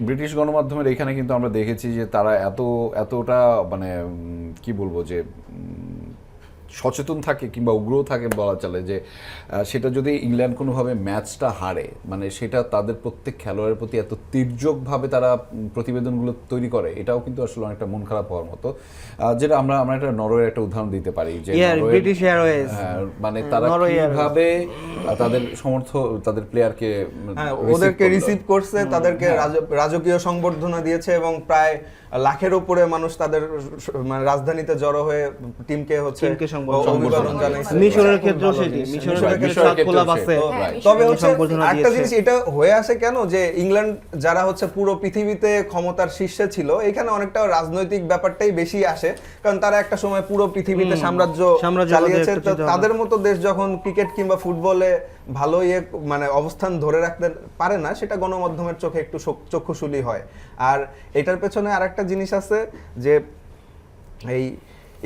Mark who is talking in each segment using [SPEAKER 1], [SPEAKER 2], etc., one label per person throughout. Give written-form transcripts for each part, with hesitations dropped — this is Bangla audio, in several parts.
[SPEAKER 1] ব্রিটিশ গণমাধ্যমের এখানে কিন্তু আমরা দেখেছি যে তারা এতটা মানে কি বলবো যে সচেতন থাকে কিংবা উগ্র থাকে বলা চলে যে সেটা যদি ইংল্যান্ড কোনোভাবে ম্যাচটা হারে মানে সেটা তাদের প্রত্যেক খেলোয়াড়ের প্রতি এত তির্যকভাবে তারা প্রতিবেদনগুলো তৈরি করে, এটাও কিন্তু আসলে অনেকটা মন খারাপ হওয়ার মতো। যেটা আমরা একটা নরওয়ের একটা উদাহরণ দিতে পারি যে
[SPEAKER 2] ব্রিটিশ এয়ারওয়েজ
[SPEAKER 1] মানে তারা কিভাবে তাদের প্লেয়ারকে
[SPEAKER 3] ওদেরকে রিসিভ করছে, তাদেরকে রাজকীয় সংবর্ধনা দিয়েছে এবং প্রায় লাখের উপরে মানুষ তাদের মানে রাজধানীতে জড়ো হয়ে টিমকে হচ্ছে অভিবাদন জানাইছে।
[SPEAKER 2] মিশরের ক্ষেত্রেও সেটি, মিশরের ক্ষেত্রে সাতখোলা বাসে
[SPEAKER 3] তবে হচ্ছে একটা জিনিস এটা হয়ে আসে কেন যে ইংল্যান্ড যারা হচ্ছে পুরো পৃথিবীতে ক্ষমতার শীর্ষে ছিল, এখানে অনেকটা রাজনৈতিক ব্যাপারটাই বেশি আসে, কারণ তারা একটা সময় পুরো পৃথিবীতে সাম্রাজ্য চালিয়েছে। তাদের মতো দেশ যখন ক্রিকেট কিংবা ফুটবলে ভালো মানে অবস্থান ধরে রাখতে পারে না, সেটা গণমাধ্যমের চোখে একটু চক্ষুশূলী হয়। আর এটার পেছনে আরেকটা জিনিস আছে যে এই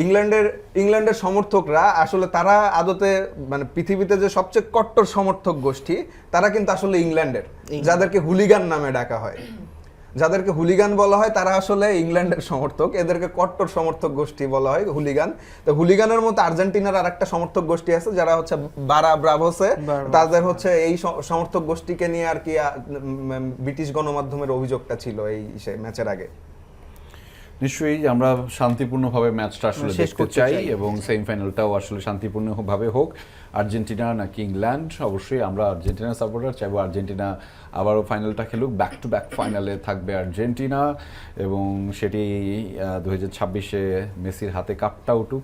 [SPEAKER 3] ইংল্যান্ডের সমর্থকরা আসলে তারা আদতে মানে পৃথিবীতে যে সবচেয়ে কট্টর সমর্থক গোষ্ঠী, তারা কিন্তু আসলে ইংল্যান্ডের, যাদেরকে হুলিগান নামে ডাকা হয়, যাদেরকে হুলিগান বলা হয় তারা আসলে ইংল্যান্ডের সমর্থক, এদেরকে কট্টর সমর্থক গোষ্ঠী বলা হয় হুলিগান। তো হুলিগানের মতো আর্জেন্টিনার আরেকটা সমর্থক গোষ্ঠী আছে যারা হচ্ছে বারা ব্রাভোসে, তাদের হচ্ছে এই সমর্থক গোষ্ঠীকে নিয়ে আর কি ব্রিটিশ গণমাধ্যমের অভিযোগটা ছিল এই ম্যাচের আগে।
[SPEAKER 1] নিশ্চয়ই আমরা শান্তিপূর্ণভাবে ম্যাচটা আসলে দেখতে চাই এবং সেমিফাইনালটাও আসলে শান্তিপূর্ণভাবে হোক। আর্জেন্টিনা নাকি ইংল্যান্ড, অবশ্যই আমরা আর্জেন্টিনার সাপোর্টার, চাইবো আর্জেন্টিনা আবারও ফাইনালটা খেলুক, ব্যাক টু ব্যাক ফাইনালে থাকবে আর্জেন্টিনা এবং সেটি 2026-এ মেসির হাতে কাপটা উঠুক,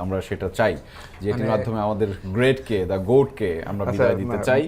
[SPEAKER 1] আমরা সেটা চাই, যেটির মাধ্যমে আমাদের গ্রেটকে দ্য গোটকে আমরা বিদায় দিতে চাই।